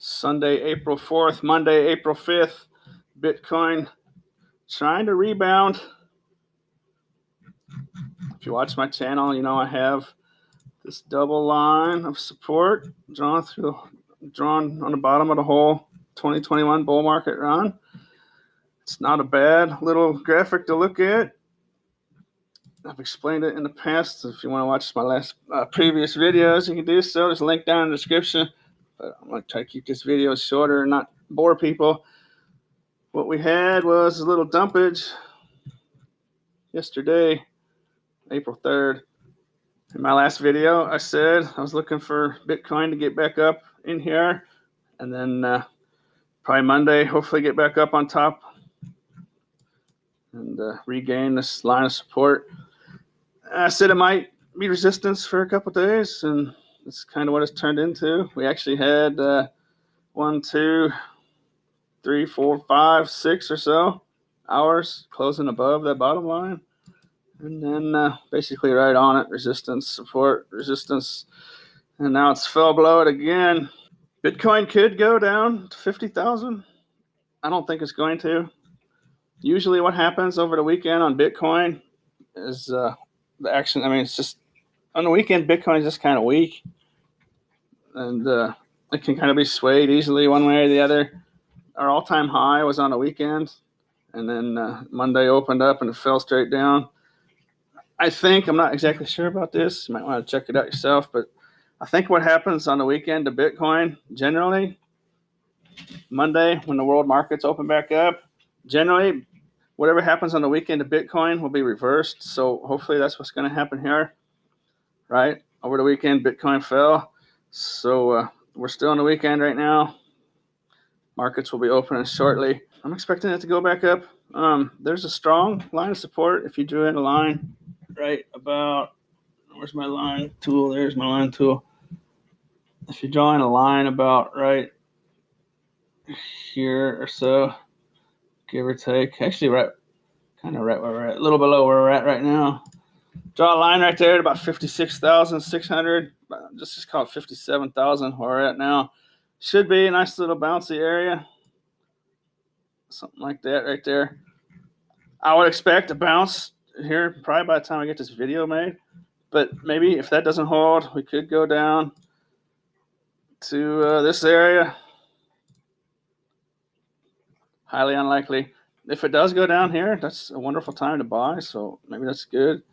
Sunday, April 4th, Monday, April 5th. Bitcoin trying to rebound. If you watch my channel, you know I have this double line of support drawn on the bottom of the whole 2021 bull market run. It's not a bad little graphic to look at. I've explained it in the past. If you want to watch my last previous videos, you can do so. There's a link down in the description. But I'm going to try to keep this video shorter and not bore people. What we had was a little dumpage yesterday, April 3rd. In my last video, I said I was looking for Bitcoin to get back up in here. And then probably Monday, hopefully get back up on top and regain this line of support. I said it might be resistance for a couple of days, and that's kind of what it's turned into. We actually had 1, 2, 3, 4, 5, 6 or so hours closing above that bottom line. And then basically right on it, resistance, support, resistance. And now it's fell below it again. Bitcoin could go down to 50,000. I don't think it's going to. Usually what happens over the weekend on Bitcoin is the action. I mean, it's just on the weekend, Bitcoin is just kind of weak. And it can kind of be swayed easily one way or the other. Our all-time high was on the weekend. And then Monday opened up and it fell straight down. I think, I'm not exactly sure about this. You might want to check it out yourself. But I think what happens on the weekend to Bitcoin, generally, Monday when the world markets open back up, generally, whatever happens on the weekend to Bitcoin will be reversed. So hopefully that's what's going to happen here, right? Over the weekend, Bitcoin fell. So we're still on the weekend right now. Markets will be opening shortly. I'm expecting it to go back up. There's a strong line of support. If you drew in a line right about, where's my line tool? There's my line tool. If you're drawing a line about right here or so, give or take, actually kind of right where we're at, a little below where we're at right now. Draw a line right there at about 56,600. Just call it 57,000 where we're at now. Should be a nice little bouncy area. Something like that right there. I would expect a bounce here probably by the time I get this video made. But maybe if that doesn't hold, we could go down to this area. Highly unlikely. If it does go down here, that's a wonderful time to buy. So maybe that's good.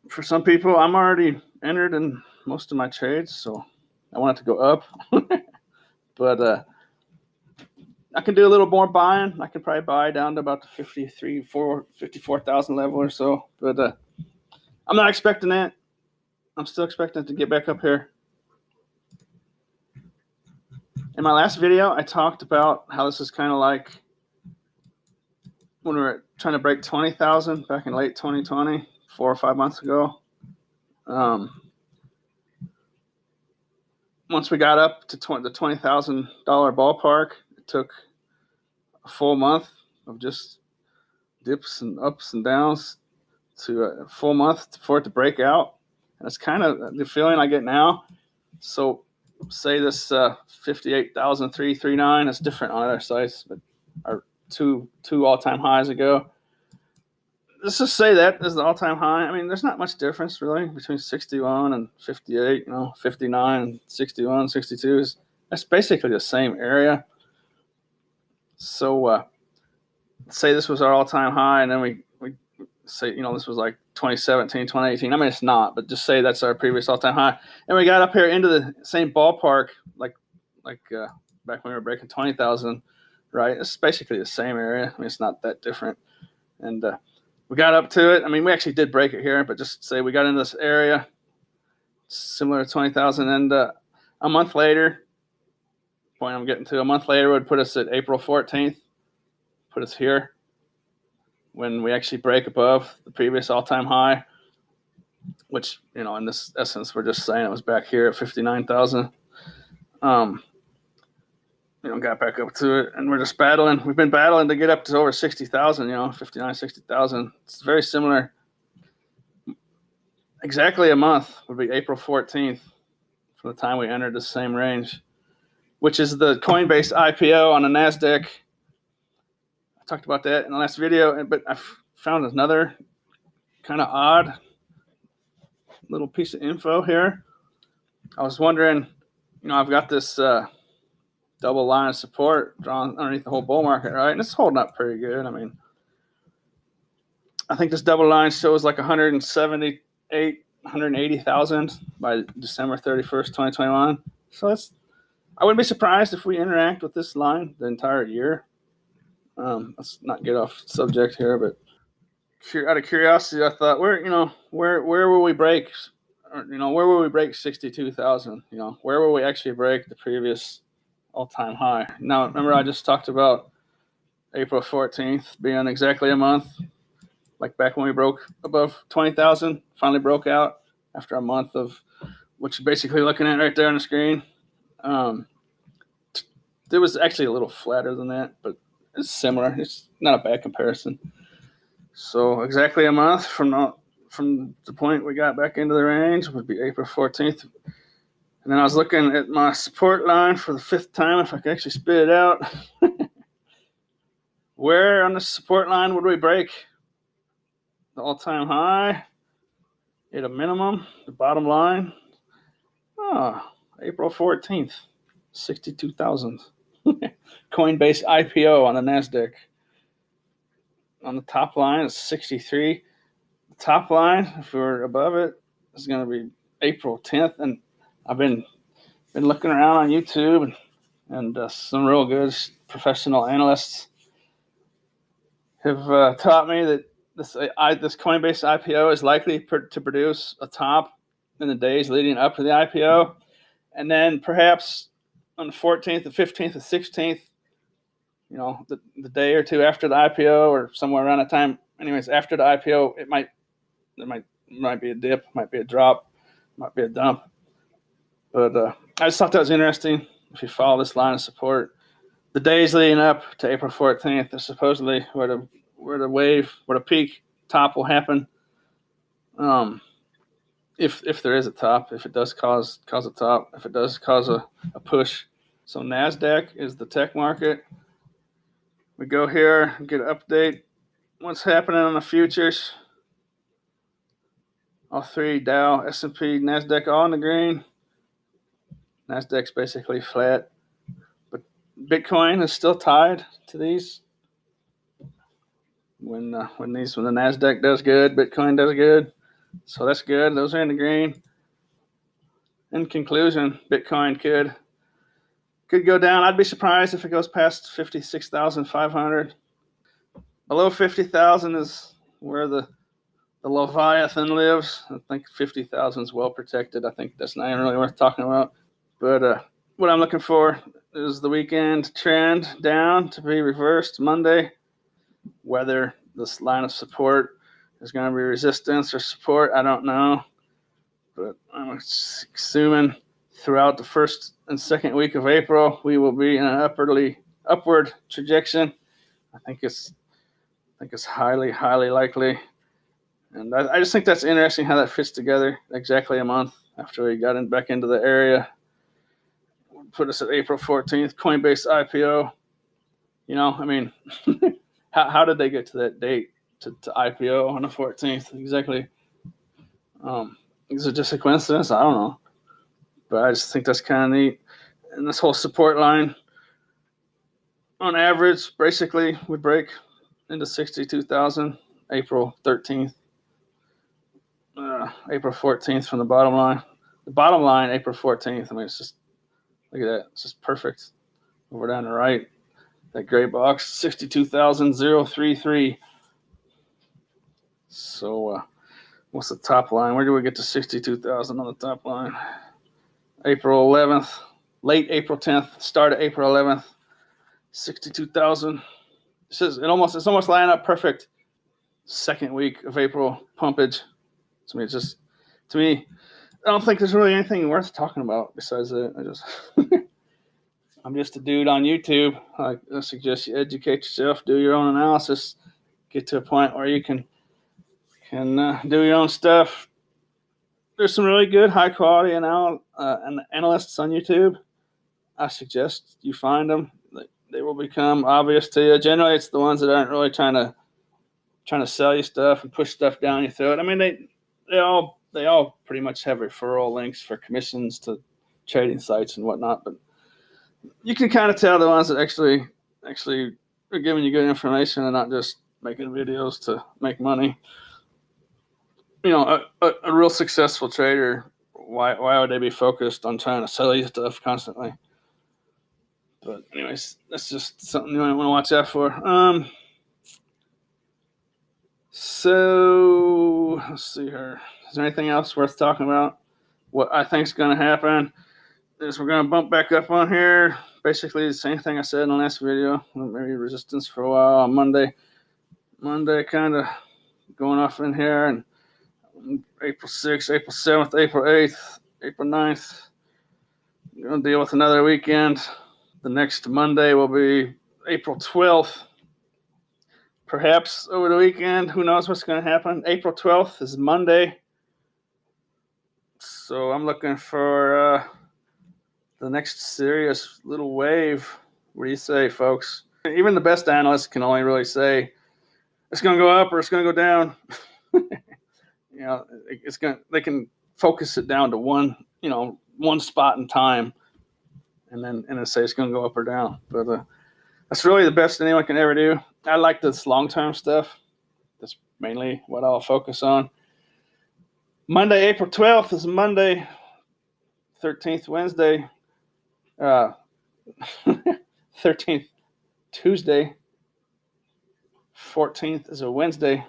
For some people, I'm already entered in most of my trades, so I want it to go up. But I can do a little more buying. I can probably buy down to about the 54,000 level or so. But I'm not expecting that. I'm still expecting it to get back up here. In my last video, I talked about how this is kind of like when we were trying to break 20,000 back in late 2020, 4 or 5 months ago. Once we got up to the $20,000 ballpark, it took a full month of just dips and ups and downs to a full month for it to break out. And it's kind of the feeling I get now. So say this 58,339 is different on other sites, but our two all-time highs ago. Let's just say that is the all-time high. I mean, there's not much difference really between 61 and 58. 59 and 61, 62 that's basically the same area. So say this was our all-time high, and then we say this was like 2017, 2018. I mean, it's not, but just say that's our previous all-time high, and we got up here into the same ballpark like back when we were breaking 20,000, right? It's basically the same area. I mean, it's not that different, and we got up to it. I mean, we actually did break it here, but just say we got into this area similar to 20,000, and a month later, point I'm getting to, a month later would put us at April 14th, put us here when we actually break above the previous all-time high, which, in this essence, we're just saying it was back here at 59,000. Got back up to it, and we're just battling. We've been battling to get up to over 60,000, 59, 60,000. It's very similar. Exactly a month would be April 14th from the time we entered the same range. which is the Coinbase IPO on the NASDAQ. I talked about that in the last video, but I found another kind of odd little piece of info here. I was wondering, I've got this double line of support drawn underneath the whole bull market, right? And it's holding up pretty good. I mean, I think this double line shows like 180,000 by December 31st, 2021. So I wouldn't be surprised if we interact with this line the entire year. Let's not get off subject here, but out of curiosity, I thought, where will we break? Where will we break 62,000? Where will we actually break the previous all-time high? Now, remember I just talked about April 14th being exactly a month, like back when we broke above 20,000, finally broke out after a month of what you're basically looking at right there on the screen. It was actually a little flatter than that, but it's similar. It's not a bad comparison. So exactly a month from the point we got back into the range would be April 14th. And then I was looking at my support line for the fifth time, if I could actually spit it out. Where on the support line would we break the all-time high at a minimum, the bottom line? April 14th, 62,000. Coinbase IPO on the NASDAQ. On the top line, it's 63. The top line, if we're above it, is going to be April 10th. And I've been looking around on YouTube, and some real good professional analysts have taught me that this Coinbase IPO is likely to produce a top in the days leading up to the IPO, and then perhaps on the 14th, the 15th, the 16th, the day or two after the IPO, or somewhere around that time. Anyways, after the IPO, there might be a dip, might be a drop, might be a dump. But I just thought that was interesting. If you follow this line of support, the days leading up to April 14th are supposedly where the peak top will happen. If there is a top, if it does cause a top, if it does cause a push. So NASDAQ is the tech market. We go here and get an update. What's happening on the futures? All three, Dow, S&P, NASDAQ, all in the green. NASDAQ's basically flat, but Bitcoin is still tied to these. When the NASDAQ does good, Bitcoin does good, so that's good. Those are in the green. In conclusion, Bitcoin could go down. I'd be surprised if it goes past 56,500. Below 50,000 is where the Leviathan lives. I think 50,000 is well protected. I think that's not even really worth talking about. But what I'm looking for is the weekend trend down to be reversed Monday. Whether this line of support is going to be resistance or support, I don't know. But I'm assuming throughout the first and second week of April, we will be in an upward trajectory. I think it's highly, highly likely. And I just think that's interesting how that fits together exactly a month after we got back into the area. Put us at April 14th, Coinbase IPO. How did they get to that date to IPO on the 14th exactly? Is it just a coincidence? I don't know. But I just think that's kind of neat. And this whole support line, on average, basically would break into 62,000 April 13th. April 14th from the bottom line. The bottom line, April 14th. It's just, look at that. It's just perfect. Over down the right, that gray box, 62,033. So what's the top line? Where do we get to 62,000 on the top line? April 11th, late April 10th, start of April 11th, 62,000. It's almost lining up perfect. Second week of April pumpage. To me, I don't think there's really anything worth talking about besides that. I'm just a dude on YouTube. I suggest you educate yourself, do your own analysis, get to a point where you can do your own stuff. There's some really good high quality analysts on YouTube. I suggest you find them. They will become obvious to you. Generally, it's the ones that aren't really trying to sell you stuff and push stuff down your throat. I mean, they all pretty much have referral links for commissions to trading sites and whatnot, but you can kind of tell the ones that actually are giving you good information and not just making videos to make money. You know, a real successful trader, why would they be focused on trying to sell you stuff constantly? But anyways, that's just something you might want to watch out for. So let's see here. Is there anything else worth talking about? What I think is going to happen is we're going to bump back up on here. Basically the same thing I said in the last video. Maybe resistance for a while on Monday. Monday kind of going off in here, and April 6th, April 7th, April 8th, April 9th. I'm going to deal with another weekend. The next Monday will be April 12th. Perhaps over the weekend, who knows what's going to happen. April 12th is Monday. So I'm looking for the next serious little wave. What do you say, folks? Even the best analysts can only really say it's going to go up or it's going to go down. You know, they can focus it down to one spot in time, and then say it's going to go up or down. But that's really the best anyone can ever do. I like this long-term stuff. That's mainly what I'll focus on. Monday, April 12th is Monday. 13th, Wednesday. 13th, Tuesday. 14th is a Wednesday.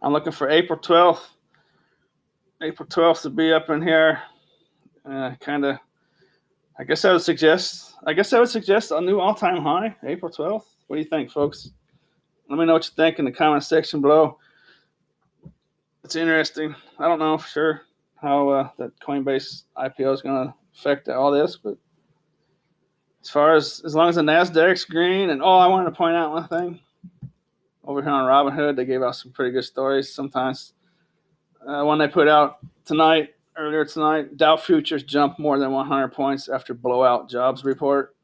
I'm looking for April 12th. April 12th to be up in here. I guess I would suggest a new all-time high, April 12th. What do you think, folks? Let me know what you think in the comment section below. It's interesting. I don't know for sure how that Coinbase IPO is going to affect all this, but as long as the Nasdaq's green, and I wanted to point out one thing. Over here on Robinhood, they gave out some pretty good stories sometimes. One they put out earlier tonight, Dow futures jumped more than 100 points after blowout jobs report.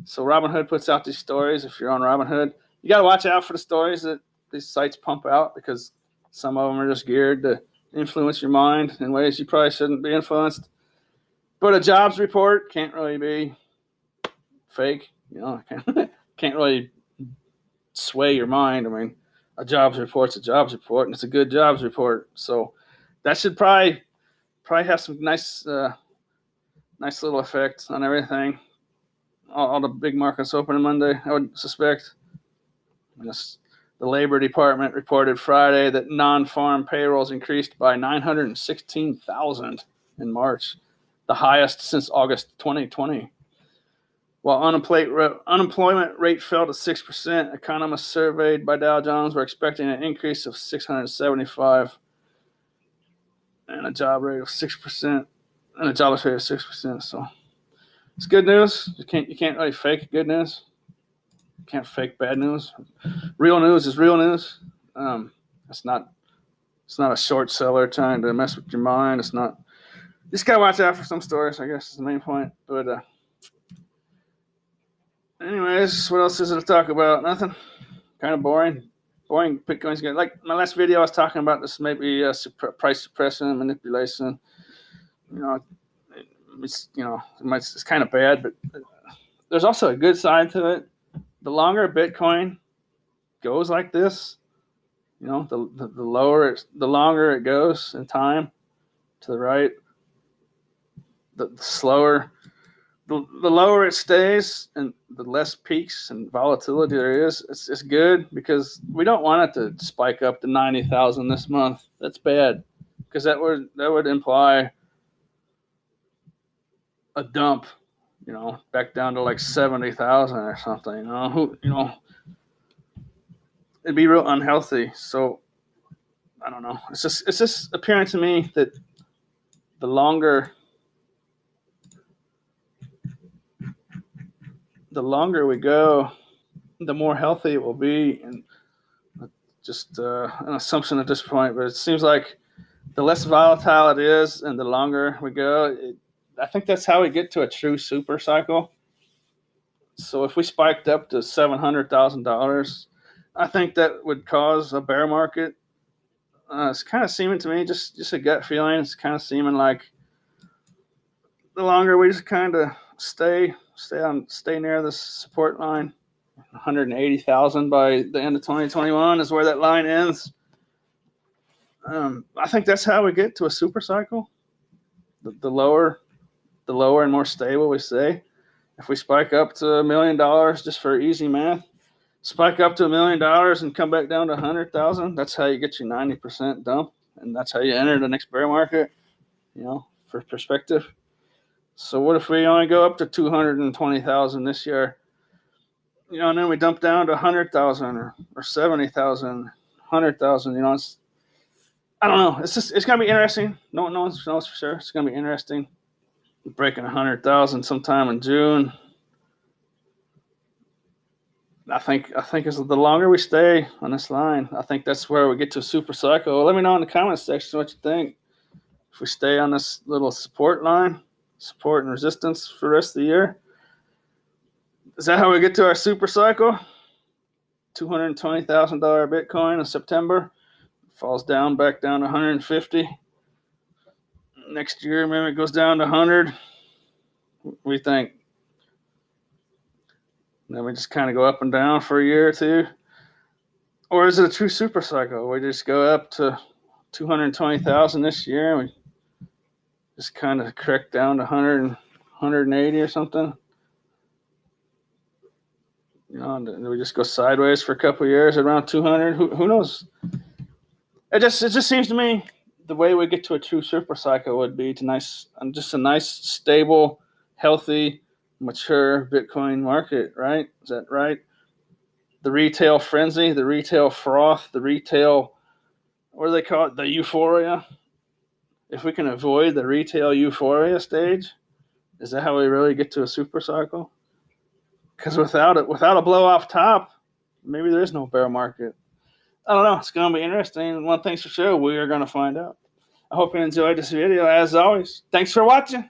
So Robinhood puts out these stories. If you're on Robinhood, you got to watch out for the stories that these sites pump out, because some of them are just geared to influence your mind in ways you probably shouldn't be influenced. But a jobs report can't really be fake. You know, can't really sway your mind. I mean, a jobs report's a jobs report, and it's a good jobs report. So that should probably have some nice little effects on everything. All the big markets opening Monday, I would suspect. The Labor Department reported Friday that non-farm payrolls increased by 916,000 in March, the highest since August 2020. While unemployment rate fell to 6%, economists surveyed by Dow Jones were expecting an increase of 675 and a job rate of 6% and a jobless rate of 6%. So it's good news. You can't really fake good news. You can't fake bad news. Real news is real news. It's not a short seller trying to mess with your mind. It's not. You just gotta watch out for some stories, I guess is the main point. But anyways, what else is there to talk about? Nothing. Kind of boring. Bitcoin's good. Like my last video, I was talking about this maybe price suppression and manipulation. It's kind of bad, but there's also a good side to it. The longer Bitcoin goes like this, the longer it goes in time to the right, the slower. The lower it stays and the less peaks and volatility there is, it's good, because we don't want it to spike up to 90,000 this month. That's bad, because that would imply a dump, back down to like 70,000 or something. It'd be real unhealthy. So I don't know. It's just appearing to me that the longer we go, the more healthy it will be. And just an assumption at this point, but it seems like the less volatile it is and the longer we go, I think that's how we get to a true super cycle. So if we spiked up to $700,000, I think that would cause a bear market. It's kind of seeming to me, just a gut feeling. It's kind of seeming like the longer we just kind of stay near the support line, 180,000 by the end of 2021 is where that line ends. I think that's how we get to a super cycle. The lower and more stable we stay. If we spike up to $1 million, just for easy math, spike up to $1 million and come back down to 100,000, that's how you get your 90% dump, and that's how you enter the next bear market, for perspective. So what if we only go up to 220,000 this year, and then we dump down to 100,000 or 70,000, 100,000, I don't know. It's going to be interesting. No one knows for sure. It's going to be interesting. Breaking 100,000 sometime in June. I think as the longer we stay on this line, I think that's where we get to a super cycle. Let me know in the comments section what you think. If we stay on this little support line, support and resistance for the rest of the year, is that how we get to our super cycle? $220,000 Bitcoin in September, falls back down to 150. Next year, maybe it goes down to 100. What do you think? Then we just kind of go up and down for a year or two? Or is it a true super cycle? We just go up to 220,000 this year and we just kind of correct down to 100, 180 or something? And we just go sideways for a couple of years around 200? Who knows? It just seems to me the way we get to a true super cycle would be just a nice, stable, healthy, mature Bitcoin market, right? Is that right? The retail frenzy, the retail froth, the retail, what do they call it? The euphoria. If we can avoid the retail euphoria stage, is that how we really get to a super cycle? Because without a blow off top, maybe there is no bear market. I don't know. It's going to be interesting. One thing's for sure, we are going to find out. I hope you enjoyed this video. As always, thanks for watching.